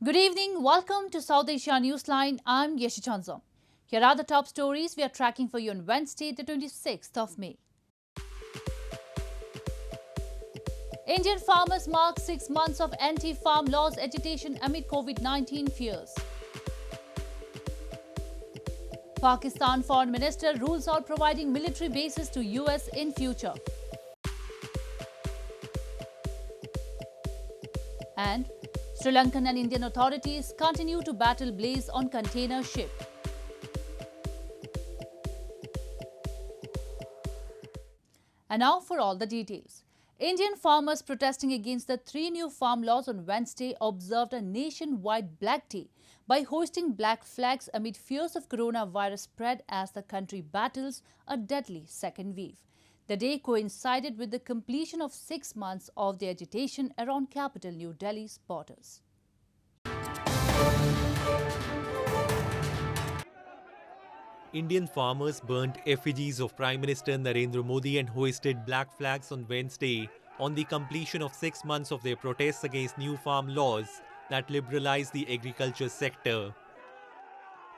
Good evening. Welcome to South Asia Newsline. I'm Yeshi Chanzom. Here are the top stories we are tracking for you on Wednesday, the 26th of May. Indian farmers mark 6 months of anti-farm laws agitation amid COVID-19 fears. Pakistan Foreign Minister rules out providing military bases to US in future. And Sri Lankan and Indian authorities continue to battle blaze on container ship. And now for all the details. Indian farmers protesting against the 3 new farm laws on Wednesday observed a nationwide Black Day by hoisting black flags amid fears of coronavirus spread as the country battles a deadly second wave. The day coincided with the completion of 6 months of the agitation around capital New Delhi's borders. Indian farmers burnt effigies of Prime Minister Narendra Modi and hoisted black flags on Wednesday on the completion of 6 months of their protests against new farm laws that liberalize the agriculture sector.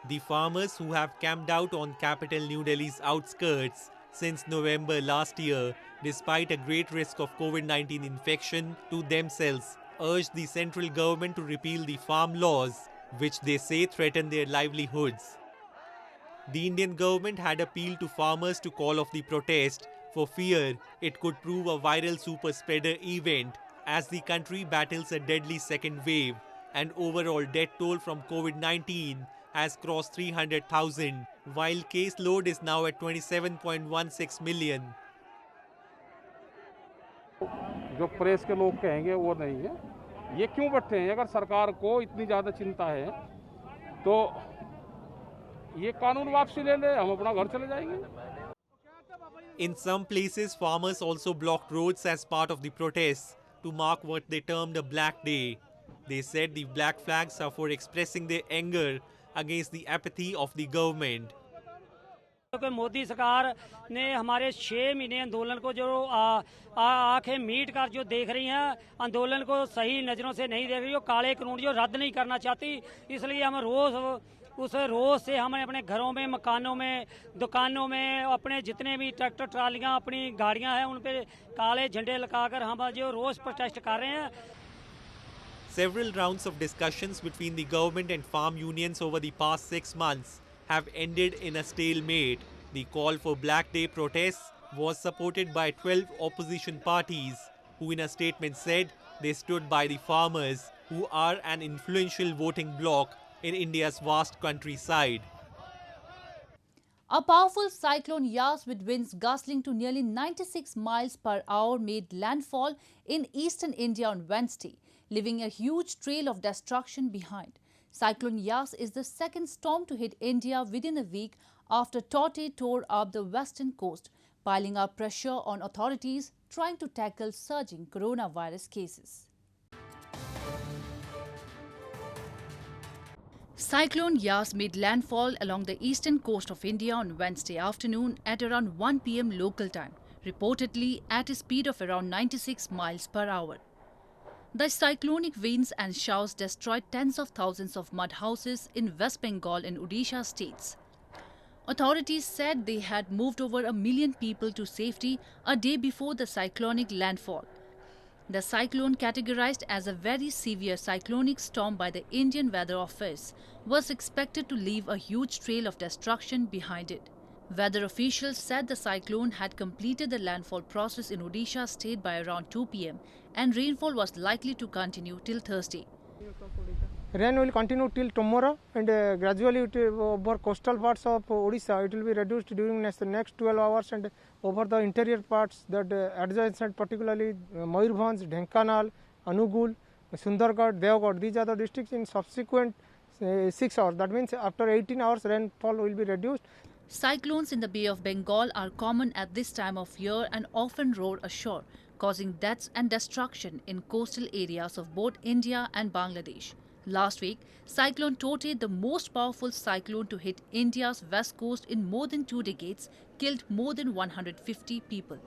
The farmers who have camped out on capital New Delhi's outskirts since November last year, despite a great risk of COVID-19 infection to themselves, urged the central government to repeal the farm laws, which they say threaten their livelihoods. The Indian government had appealed to farmers to call off the protest for fear it could prove a viral super spreader event as the country battles a deadly second wave and overall death toll from COVID-19 has crossed 300,000, while case load is now at 27.16 million. जो press के लोग कहेंगे वो नहीं है। ये क्यों बैठे हैं? अगर सरकार को इतनी ज़्यादा चिंता है तो ये कानून वापसी ले ले, हम अपना घर चले जाएंगे। In some places, farmers also blocked roads as part of the protests to mark what they termed a Black Day. They said the black flags are for expressing their anger against the apathy of the government. Modi सरकार ने हमारे 6 महीने आंदोलन को जो आंखें meet कर जो देख रही हैं, आंदोलन को सही नज़रों से नहीं देख रही, जो काले कानून जो रद्द नहीं करना चाहती, इसलिए हम रोज़ उस रोज़ से हमें अपने घरों में, मकानों में, दुकानों में, अपने जितने भी ट्रैक्टर ट्रालियाँ, अपनी गाड़ियाँ हैं, उन पे काले झंडे लगाकर हम जो रोज़ प्रोटेस्ट कर रहे हैं। Several rounds of discussions between the government and farm unions over the past 6 months have ended in a stalemate. The call for Black Day protests was supported by 12 opposition parties, who in a statement said they stood by the farmers, who are an influential voting bloc in India's vast countryside. A powerful cyclone Yas with winds gusting to nearly 96 miles per hour made landfall in eastern India on Wednesday, leaving a huge trail of destruction behind. Cyclone Yas is the second storm to hit India within a week after Tauktae tore up the western coast, piling up pressure on authorities trying to tackle surging coronavirus cases. Cyclone Yas made landfall along the eastern coast of India on Wednesday afternoon at around 1 p.m. local time, reportedly at a speed of around 96 miles per hour. The cyclonic winds and showers destroyed tens of thousands of mud houses in West Bengal and Odisha states. Authorities said they had moved over 1 million people to safety a day before the cyclonic landfall. The cyclone, categorized as a very severe cyclonic storm by the Indian Weather Office, was expected to leave a huge trail of destruction behind it. Weather officials said the cyclone had completed the landfall process in Odisha state by around 2 p.m. and rainfall was likely to continue till Thursday. Rain will continue till tomorrow and gradually over coastal parts of Odisha it will be reduced during next 12 hours and over the interior parts that adjacent, particularly Mayurbhanj, Dhenkanal, Anugul, Sundargarh, Deogarh, these are the districts in subsequent 6 hours. That means after 18 hours rainfall will be reduced. Cyclones in the Bay of Bengal are common at this time of year and often roar ashore, causing deaths and destruction in coastal areas of both India and Bangladesh. Last week, Cyclone Tauktae, the most powerful cyclone to hit India's west coast in more than 2 decades, killed more than 150 people.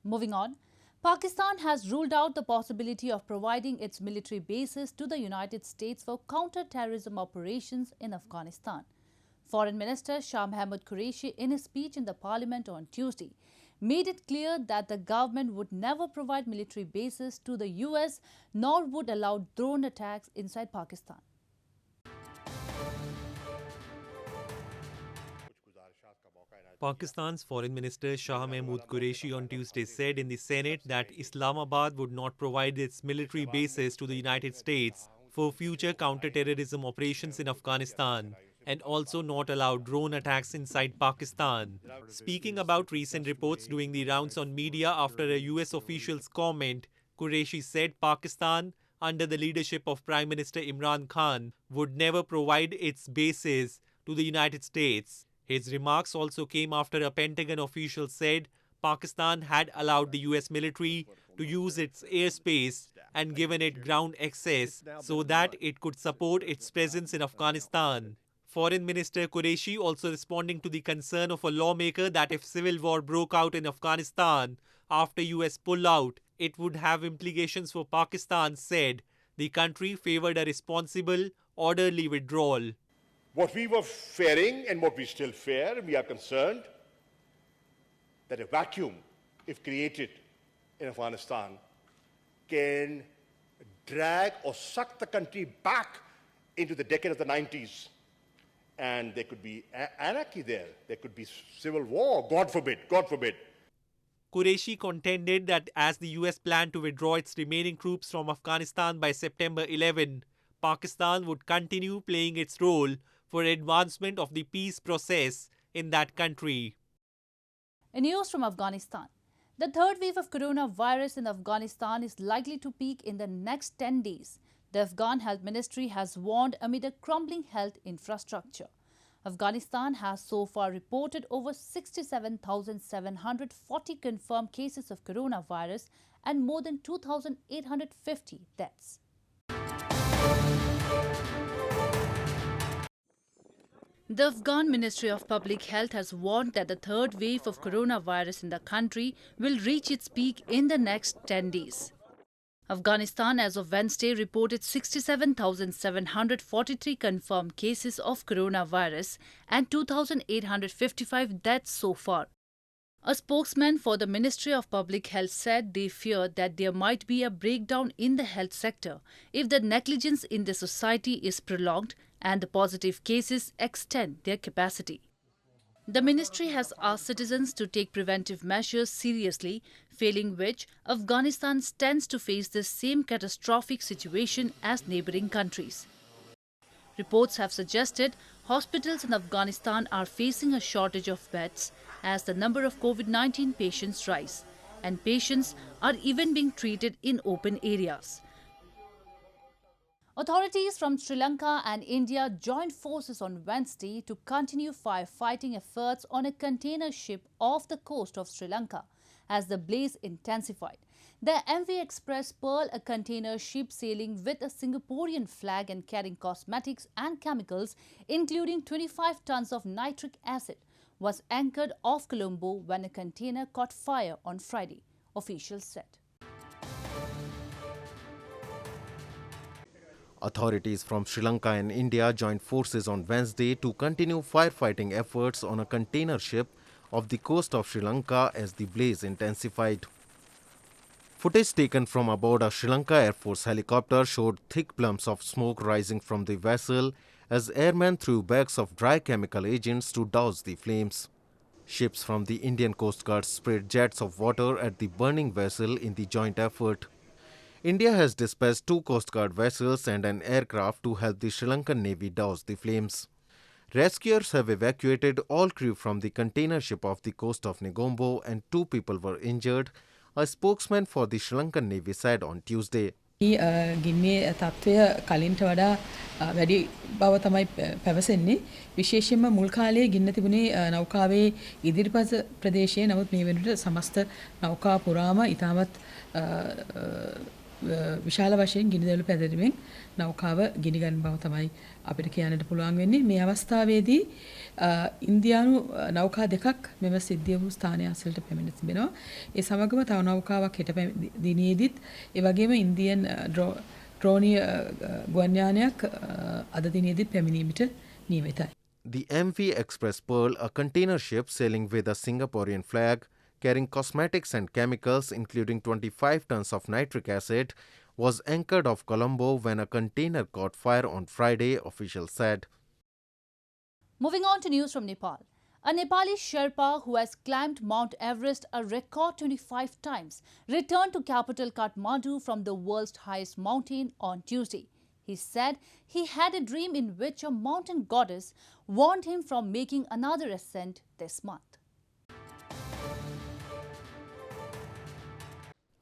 Moving on, Pakistan has ruled out the possibility of providing its military bases to the United States for counter-terrorism operations in Afghanistan. Foreign Minister Shah Mahmood Qureshi, in a speech in the parliament on Tuesday, made it clear that the government would never provide military bases to the US nor would allow drone attacks inside Pakistan. Pakistan's Foreign Minister Shah Mahmood Qureshi on Tuesday said in the Senate that Islamabad would not provide its military bases to the United States for future counter-terrorism operations in Afghanistan and also not allow drone attacks inside Pakistan. Speaking about recent reports doing the rounds on media after a US official's comment, Qureshi said Pakistan, under the leadership of Prime Minister Imran Khan, would never provide its bases to the United States. His remarks also came after a Pentagon official said Pakistan had allowed the US military to use its airspace and given it ground access so that it could support its presence in Afghanistan. Foreign Minister Qureshi also responding to the concern of a lawmaker that if civil war broke out in Afghanistan after US pullout, it would have implications for Pakistan, said the country favored a responsible, orderly withdrawal. What we were fearing and what we still fear, we are concerned that a vacuum, if created in Afghanistan, can drag or suck the country back into the decade of the 90s. And there could be anarchy there. There could be civil war, God forbid, God forbid. Qureshi contended that as the US planned to withdraw its remaining troops from Afghanistan by September 11, Pakistan would continue playing its role for advancement of the peace process in that country. In news from Afghanistan, the third wave of coronavirus in Afghanistan is likely to peak in the next 10 days. The Afghan Health Ministry has warned amid a crumbling health infrastructure. Afghanistan has so far reported over 67,740 confirmed cases of coronavirus and more than 2,850 deaths. The Afghan Ministry of Public Health has warned that the third wave of coronavirus in the country will reach its peak in the next 10 days. Afghanistan as of Wednesday reported 67,743 confirmed cases of coronavirus and 2,855 deaths so far. A spokesman for the Ministry of Public Health said they fear that there might be a breakdown in the health sector if the negligence in the society is prolonged and the positive cases extend their capacity. The ministry has asked citizens to take preventive measures seriously, failing which Afghanistan stands to face the same catastrophic situation as neighbouring countries. Reports have suggested hospitals in Afghanistan are facing a shortage of beds as the number of COVID-19 patients rise, and patients are even being treated in open areas. Authorities from Sri Lanka and India joined forces on Wednesday to continue firefighting efforts on a container ship off the coast of Sri Lanka as the blaze intensified. The MV Express Pearl, a container ship sailing with a Singaporean flag and carrying cosmetics and chemicals, including 25 tons of nitric acid, was anchored off Colombo when a container caught fire on Friday, officials said. Authorities from Sri Lanka and India joined forces on Wednesday to continue firefighting efforts on a container ship off the coast of Sri Lanka as the blaze intensified. Footage taken from aboard a Sri Lanka Air Force helicopter showed thick plumes of smoke rising from the vessel as airmen threw bags of dry chemical agents to douse the flames. Ships from the Indian Coast Guard sprayed jets of water at the burning vessel in the joint effort. India has dispatched 2 Coast Guard vessels and an aircraft to help the Sri Lankan Navy douse the flames. Rescuers have evacuated all crew from the container ship off the coast of Negombo and 2 people were injured, a spokesman for the Sri Lankan Navy said on Tuesday. ගින්නේ තත්ත්වය කලින්ට වඩා වැඩි බව තමයි පැවසෙන්නේ. විශේෂයෙන්ම මුල් කාලයේ ගින්න තිබුණේ නෞකාවේ ඉදිරිපස ප්‍රදේශයේ. නමුත් මේ වෙනකොට සමස්ත නෞකා පුරාම ඉතාමත් විශාල වශයෙන් ගිනිදැවුළු පැතිරීමෙන් නෞකාව ගිනිගන්න බව තමයි අපිට කියන්නට පුළුවන් වෙන්නේ. මේ අවස්ථාවේදී ඉන්දියානු නෞකා දෙකක් මෙම සිද්ධිය වූ ස්ථානය අසලට පැමිණ තිබෙනවා. ඒ සමගම තව නෞකාවක් හෙට දිනේදීත් ඒ වගේම ඉන්දියන් ඩ්‍රෝනීය ගුවන් යානයක් අද දිනේදීත් පැමිණීමට නියමිතයි. The MV Express Pearl, a container ship sailing with a Singaporean flag, carrying cosmetics and chemicals including 25 tons of nitric acid, was anchored off Colombo when a container caught fire on Friday, officials said. Moving on to news from Nepal. A Nepali Sherpa who has climbed Mount Everest a record 25 times returned to capital Kathmandu from the world's highest mountain on Tuesday. He said he had a dream in which a mountain goddess warned him from making another ascent this month.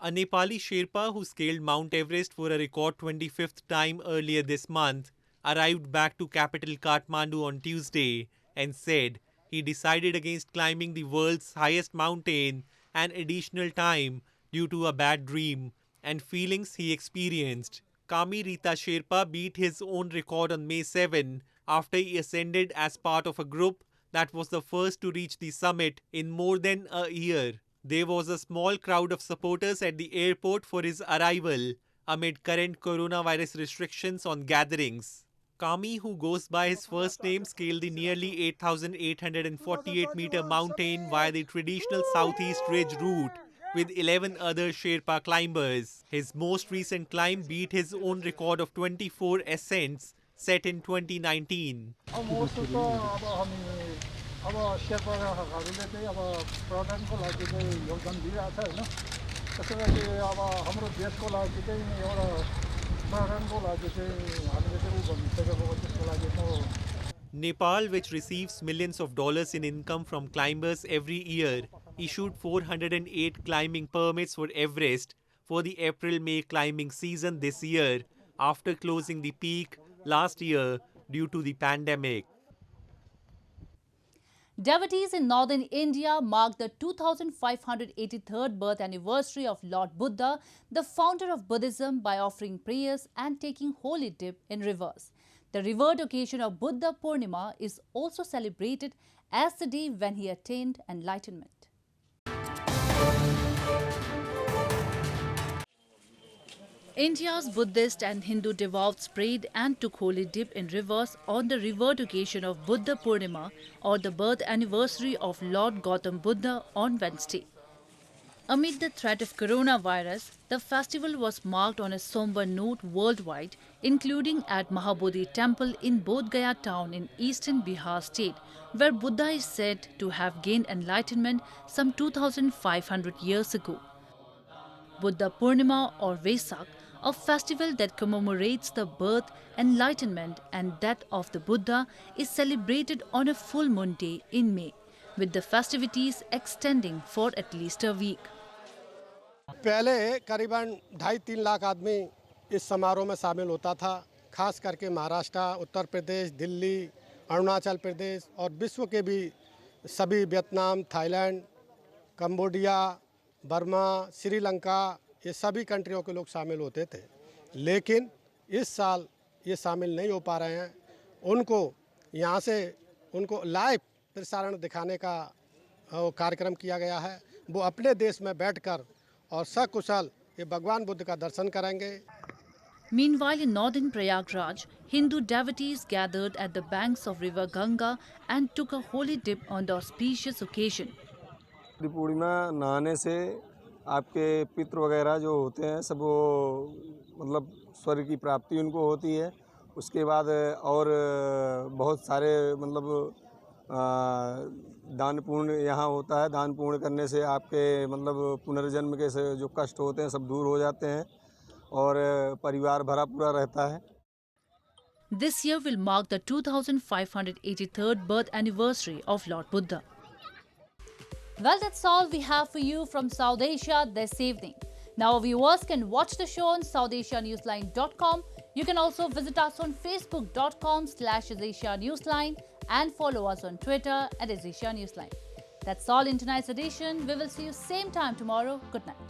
A Nepali Sherpa who scaled Mount Everest for a record 25th time earlier this month arrived back to capital Kathmandu on Tuesday and said he decided against climbing the world's highest mountain an additional time due to a bad dream and feelings he experienced. Kami Rita Sherpa beat his own record on May 7 after he ascended as part of a group that was the first to reach the summit in more than a year. There was a small crowd of supporters at the airport for his arrival amid current coronavirus restrictions on gatherings. Kami, who goes by his first name, scaled the nearly 8,848-meter mountain via the traditional Southeast Ridge route with 11 other Sherpa climbers. His most recent climb beat his own record of 24 ascents set in 2019. अब शेर्पाहरूले चाहिँ अब पर्यटनको लागि चाहिँ योगदान दिइरहेछ होइन त्यसो गरी अब हाम्रो देशको लागि चाहिँ एउटा पर्यटनको लागि चाहिँ हामीले चाहिँ भनिसकेको त्यसको लागि म Nepal, which receives millions of dollars in income from climbers every year, issued 408 climbing permits for Everest for the April-May climbing season this year after closing the peak last year due to the pandemic. Devotees in northern India marked the 2583rd birth anniversary of Lord Buddha, the founder of Buddhism, by offering prayers and taking holy dip in rivers. The revered occasion of Buddha Purnima is also celebrated as the day when he attained enlightenment. India's Buddhist and Hindu devotees prayed and took holy dip in rivers on the revered occasion of Buddha Purnima, or the birth anniversary of Lord Gautam Buddha, on Wednesday. Amid the threat of coronavirus, the festival was marked on a somber note worldwide, including at Mahabodhi Temple in Bodh Gaya town in eastern Bihar state, where Buddha is said to have gained enlightenment some 2,500 years ago. Buddha Purnima, or Vesak, a festival that commemorates the birth, enlightenment and death of the Buddha, is celebrated on a full moon day in May, with the festivities extending for at least a week. पहले करीबन 2.5-3 लाख आदमी इस समारोह में शामिल होता था, खास करके महाराष्ट्र, उत्तर प्रदेश, दिल्ली, अरुणाचल प्रदेश और विश्व के भी सभी Vietnam, Thailand, Cambodia, Burma, Sri Lanka, ये सभी कंट्रियों के लोग शामिल होते थे। लेकिन इस साल ये शामिल नहीं हो पा रहे हैं। उनको यहाँ से उनको लाइव प्रसारण दिखाने का कार्यक्रम किया गया है। वो अपने देश में बैठकर और सकुशल ये भगवान बुद्ध का दर्शन करेंगे। Meanwhile, in northern Prayagraj, Hindu devotees gathered at the banks of river Ganga and took a holy dip on the auspicious occasion. पूर्णिमा नहाने से आपके पितृ वगैरह जो होते हैं सब वो मतलब स्वर्ग की प्राप्ति उनको होती है। उसके बाद और बहुत सारे मतलब दान पुण्य यहाँ होता है। दान पुण्य करने से आपके मतलब पुनर्जन्म के जो कष्ट होते हैं सब दूर हो जाते हैं और परिवार भरा पूरा रहता है। This year will mark the 2583rd birth anniversary of Lord Buddha. Well, that's all we have for you from South Asia this evening. Now, viewers can watch the show on SouthAsiaNewsline.com. You can also visit us on Facebook.com/AsAsiaNewsline and follow us on Twitter @AsAsiaNewsline. That's all in tonight's edition. We will see you same time tomorrow. Good night.